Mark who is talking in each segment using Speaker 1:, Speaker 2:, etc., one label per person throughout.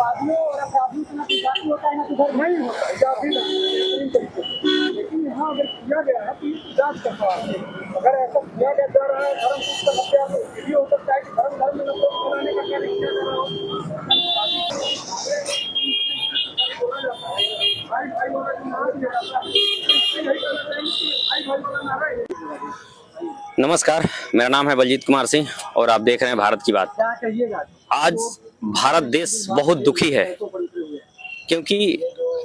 Speaker 1: अपराधियों और अपराधियों से ना कोई जाति होता है ना किधर नहीं होता है, जाति नहीं। लेकिन यहाँ अगर किया गया है तो इसकी जांच कर रहा है। अगर ऐसा किया गया जा रहा है धर्म की हत्या, तो ये भी हो सकता है कि धर्म में नफरत फैलाने का कार्य किया जा रहा हो। भाई भाई वाला जो नारा दिया जाता है, इससे यही कहना चाहिए कि भाई भाई वाला नारा है।
Speaker 2: नमस्कार, मेरा नाम है बलजीत कुमार सिंह और आप देख रहे हैं भारत की बात।
Speaker 1: क्या कहिएगा?
Speaker 2: आज भारत देश बहुत दुखी है क्योंकि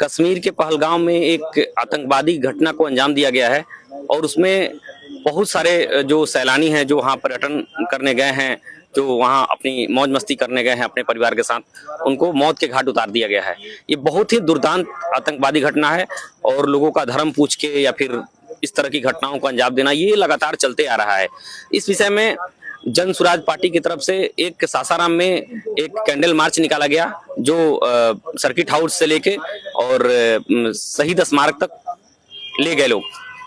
Speaker 2: कश्मीर के पहलगाम में एक आतंकवादी घटना को अंजाम दिया गया है और उसमें बहुत सारे जो सैलानी हैं जो वहाँ पर्यटन करने गए हैं, जो वहाँ अपनी मौज मस्ती करने गए हैं अपने परिवार के साथ, उनको मौत के घाट उतार दिया गया है। ये बहुत ही दुर्दांत आतंकवादी घटना है और लोगों का धर्म पूछ के या फिर इस तरह की घटनाओं को अंजाम देना ये लगातार चलते आ रहा है। इस विषय में जन स्वराज पार्टी की तरफ से एक सासाराम में एक कैंडल मार्च निकाला गया जो सर्किट हाउस से लेके और शहीद स्मारक तक ले गए लोग।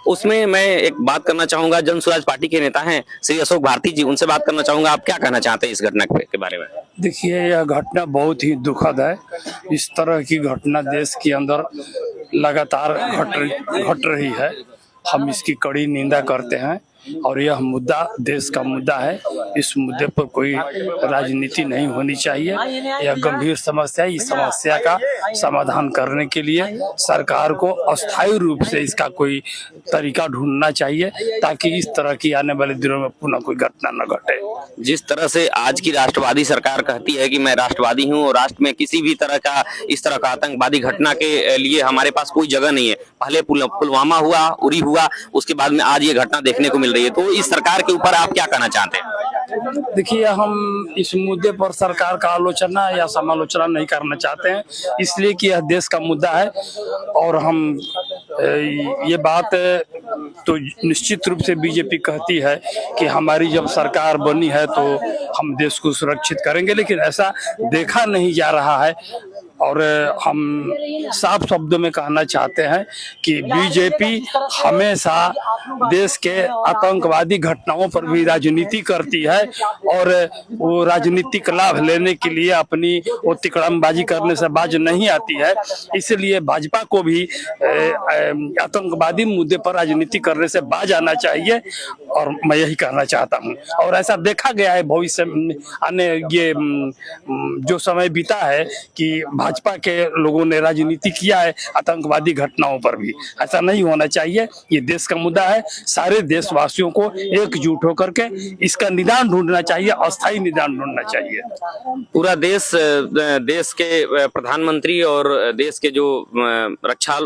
Speaker 2: उसमें मैं एक बात करना चाहूंगा, जन स्वराज पार्टी के नेता हैं श्री अशोक भारती जी, उनसे बात करना चाहूंगा। आप क्या कहना चाहते हैं इस घटना के बारे में?
Speaker 3: देखिए, यह घटना बहुत ही दुखद है। इस तरह की घटना देश के अंदर लगातार घट रही है। हम इसकी कड़ी निंदा करते हैं और यह मुद्दा देश का मुद्दा है। इस मुद्दे पर कोई राजनीति नहीं होनी चाहिए। यह गंभीर समस्या है। इस समस्या का समाधान करने के लिए सरकार को अस्थायी रूप से इसका कोई तरीका ढूंढना चाहिए ताकि इस तरह की आने वाले दिनों में पुनः कोई घटना न घटे।
Speaker 2: जिस तरह से आज की राष्ट्रवादी सरकार कहती है कि मैं राष्ट्रवादी हूं और राष्ट्र में किसी भी तरह का इस तरह का आतंकवादी घटना के लिए हमारे पास कोई जगह नहीं है। पहले पुलवामा हुआ, उरी हुआ, उसके बाद में आज ये घटना देखने को मिल रही है। तो इस सरकार के ऊपर आप क्या कहना चाहते हैं?
Speaker 3: देखिए, हम इस मुद्दे पर सरकार का आलोचना या समालोचना नहीं करना चाहते हैं, इसलिए कि यह देश का मुद्दा है और हम ये बात तो निश्चित रूप से बीजेपी कहती है कि हमारी जब सरकार बनी है तो हम देश को सुरक्षित करेंगे, लेकिन ऐसा देखा नहीं जा रहा है। और हम साफ शब्दों में कहना चाहते हैं कि बीजेपी हमेशा देश के आतंकवादी घटनाओं पर भी राजनीति करती है और वो राजनीतिक लाभ लेने के लिए अपनी वो तिकड़मबाजी करने से बाज नहीं आती है। इसलिए भाजपा को भी आतंकवादी मुद्दे पर राजनीति करने से बाज आना चाहिए और मैं यही कहना चाहता हूँ। और ऐसा देखा गया है भविष्य में आने ये जो समय बीता है कि भाजपा के लोगों ने राजनीति किया है आतंकवादी घटनाओं पर भी। ऐसा नहीं होना चाहिए। ये देश का मुद्दा है। सारे देशवासियों को एकजुट होकर के इसका निदान ढूंढना चाहिए, अस्थायी निदान ढूंढना चाहिए।
Speaker 2: पूरा देश के प्रधानमंत्री और देश के जो रक्षा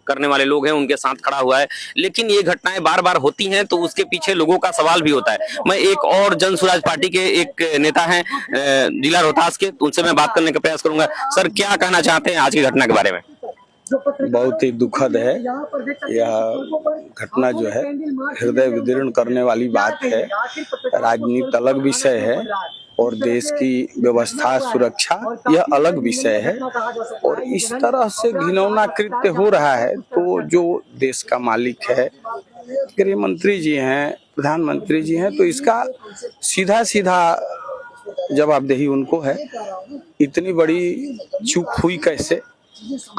Speaker 2: करने वाले लोग हैं उनके साथ खड़ा हुआ है, लेकिन ये घटनाएं बार बार होती हैं तो उसके पीछे लोगों का सवाल भी होता है। मैं एक और जन स्वराज पार्टी के एक नेता हैं जिला रोहतास के, उनसे मैं बात करने का प्रयास करूंगा। सर, क्या कहना चाहते हैं आज की घटना के बारे में?
Speaker 4: बहुत ही दुखद है। यह घटना जो है हृदय विदीर्ण करने वाली बात है। राजनीति अलग विषय है और देश की व्यवस्था सुरक्षा यह अलग विषय है। और इस तरह से घिनौना कृत्य हो रहा है तो जो देश का मालिक है, गृह मंत्री जी हैं, प्रधानमंत्री जी हैं, तो इसका सीधा सीधा जवाबदेही उनको है। इतनी बड़ी चूक हुई कैसे?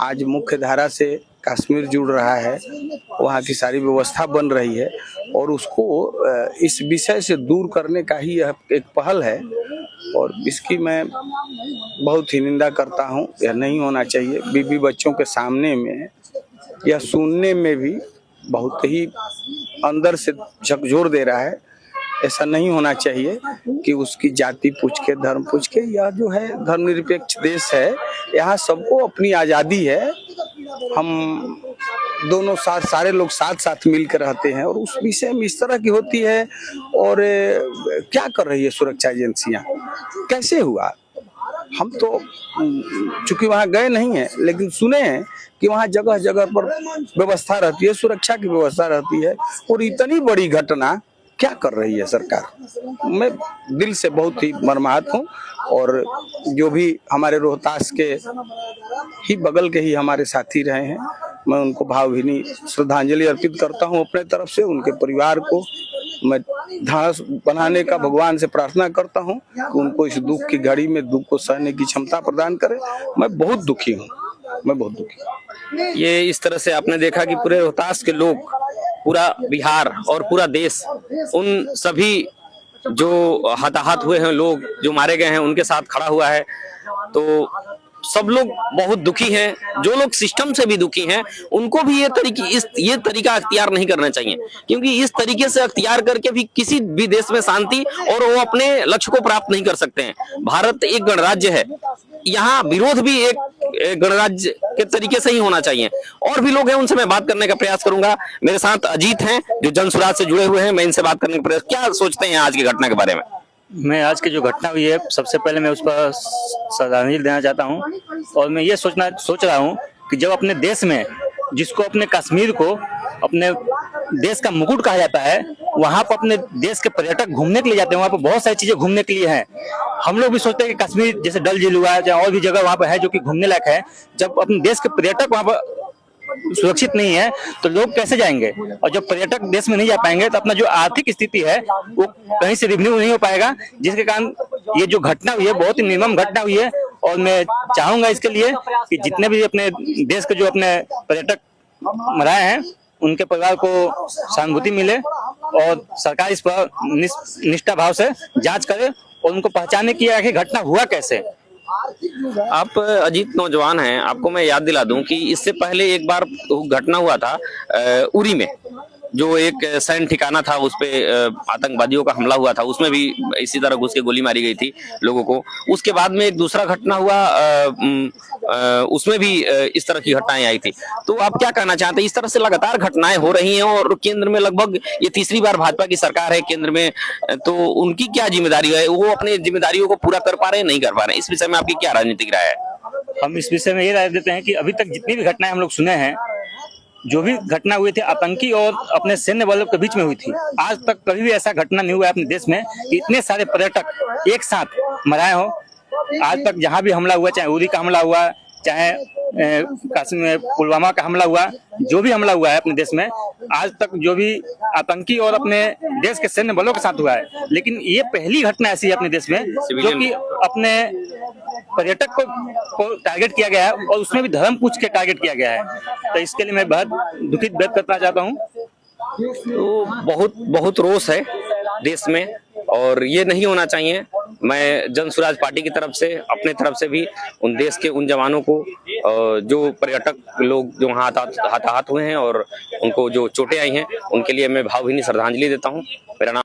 Speaker 4: आज मुख्य धारा से कश्मीर जुड़ रहा है, वहाँ की सारी व्यवस्था बन रही है और उसको इस विषय से दूर करने का ही यह एक पहल है और इसकी मैं बहुत ही निंदा करता हूँ। यह नहीं होना चाहिए। बीबी बच्चों के सामने में यह सुनने में भी बहुत ही अंदर से झकझोर दे रहा है। ऐसा नहीं होना चाहिए कि उसकी जाति पूछ के, धर्म पूछ के। यह जो है धर्मनिरपेक्ष देश है, यहाँ सबको अपनी आज़ादी है। हम दोनों सारे लोग साथ मिलकर रहते हैं और उस विषय में इस तरह की होती है। और क्या कर रही है सुरक्षा एजेंसियां? कैसे हुआ? हम तो चूंकि वहाँ गए नहीं हैं, लेकिन सुने हैं कि वहाँ जगह जगह पर व्यवस्था रहती है, सुरक्षा की व्यवस्था रहती है। और इतनी बड़ी घटना क्या कर रही है सरकार? मैं दिल से बहुत ही मर्माहत हूँ। और जो भी हमारे रोहतास के ही बगल के ही हमारे साथी रहे हैं, मैं उनको भावभीनी श्रद्धांजलि अर्पित करता हूँ अपने तरफ से, उनके परिवार को मैं ढांढस बनाने का भगवान से प्रार्थना करता हूँ कि उनको इस दुख की घड़ी में दुख को सहने की क्षमता प्रदान करे। मैं बहुत दुखी हूँ, मैं बहुत दुखी हूँ।
Speaker 2: ये इस तरह से आपने देखा कि पूरे रोहतास के लोग, पूरा बिहार और पूरा देश उन सभी जो हताहत हुए हैं लोग, जो मारे गए हैं, उनके साथ खड़ा हुआ है। तो सब लोग बहुत दुखी हैं। जो लोग सिस्टम से भी दुखी हैं, उनको भी ये तरीका अख्तियार नहीं करना चाहिए, क्योंकि इस तरीके से अख्तियार करके भी किसी भी देश में शांति और वो अपने लक्ष्य को प्राप्त नहीं कर सकते हैं। भारत एक गणराज्य है, यहाँ विरोध भी एक गणराज्य के तरीके से ही होना चाहिए। और भी लोग हैं, उनसे मैं बात करने का प्रयास करूंगा। मेरे साथ अजीत हैं जो जनसुराज से जुड़े हुए हैं, मैं इनसे बात करने का प्रयास। क्या सोचते हैं आज की घटना के बारे में?
Speaker 5: मैं आज की जो घटना हुई है, सबसे पहले मैं उस पर श्रद्धांजलि देना चाहता हूं। और मैं ये सोच रहा हूं कि जब अपने देश में, जिसको अपने कश्मीर को अपने देश का मुकुट कहा जाता है, वहां पर अपने देश के पर्यटक घूमने के लिए जाते हैं। वहां पर बहुत सारी चीजें घूमने के लिए हैं। हम लोग भी सोचते हैं कि कश्मीर जैसे डल झील हुआ या और भी जगह वहां पर है जो कि घूमने लायक है। जब अपने देश के पर्यटक वहां पर सुरक्षित नहीं है तो लोग कैसे जाएंगे? और जब पर्यटक देश में नहीं जा पाएंगे तो अपना जो आर्थिक स्थिति है वो कहीं से रिन्यू नहीं हो पाएगा, जिसके कारण ये जो घटना हुई है बहुत ही निर्मम घटना हुई है। और मैं चाहूंगा इसके लिए कि जितने भी अपने देश के जो अपने पर्यटक मराए हैं उनके परिवार को सहानुभूति मिले और सरकार इस पर निष्ठा भाव से जांच करे और उनको पहचाने की आखिर घटना हुआ कैसे।
Speaker 2: आप अजीत नौजवान हैं, आपको मैं याद दिला दूं कि इससे पहले एक बार घटना हुआ था उरी में, जो एक सैन्य ठिकाना था, उस पे आतंकवादियों का हमला हुआ था। उसमें भी इसी तरह घुस के गोली मारी गई थी लोगों को। उसके बाद में एक दूसरा घटना हुआ, उसमें भी इस तरह की घटनाएं आई थी। तो आप क्या कहना चाहते हैं? इस तरह से लगातार घटनाएं हो रही हैं और केंद्र में लगभग ये तीसरी बार भाजपा की सरकार है केंद्र में, तो उनकी क्या जिम्मेदारी है? वो अपने जिम्मेदारियों को पूरा कर पा रहे हैं, नहीं कर पा रहे हैं? इस विषय में आपकी क्या राजनीतिक राय है?
Speaker 5: हम इस विषय में ये राय देते हैं कि अभी तक जितनी भी घटनाएं हम लोग सुने हैं, जो भी घटना हुई थी आतंकी और अपने सैन्य बलों के बीच में हुई थी, आज तक कभी भी ऐसा घटना नहीं हुआ है अपने देश में कि इतने सारे पर्यटक एक साथ मराए हो। आज तक जहां भी हमला हुआ, चाहे उरी का हमला हुआ, चाहे कश्मीर पुलवामा का हमला हुआ, जो भी हमला हुआ है अपने देश में, आज तक जो भी आतंकी और अपने देश के सैन्य बलों के साथ हुआ है, लेकिन ये पहली घटना ऐसी है अपने देश में जो कि अपने पर्यटक को टारगेट किया गया है और उसमें भी धर्म पूछ के टारगेट किया गया है। तो इसके लिए मैं बहुत दुखित व्यक्त करना चाहता हूँ।
Speaker 2: तो बहुत रोष है देश में और ये नहीं होना चाहिए। मैं जनसुराज पार्टी की तरफ से, अपने तरफ से भी उन देश के उन जवानों को, जो पर्यटक लोग जो वहाँ हताहत हुए हैं और उनको जो चोटें आई हैं, उनके लिए मैं भावभीनी श्रद्धांजलि देता हूँ। मेरा नाम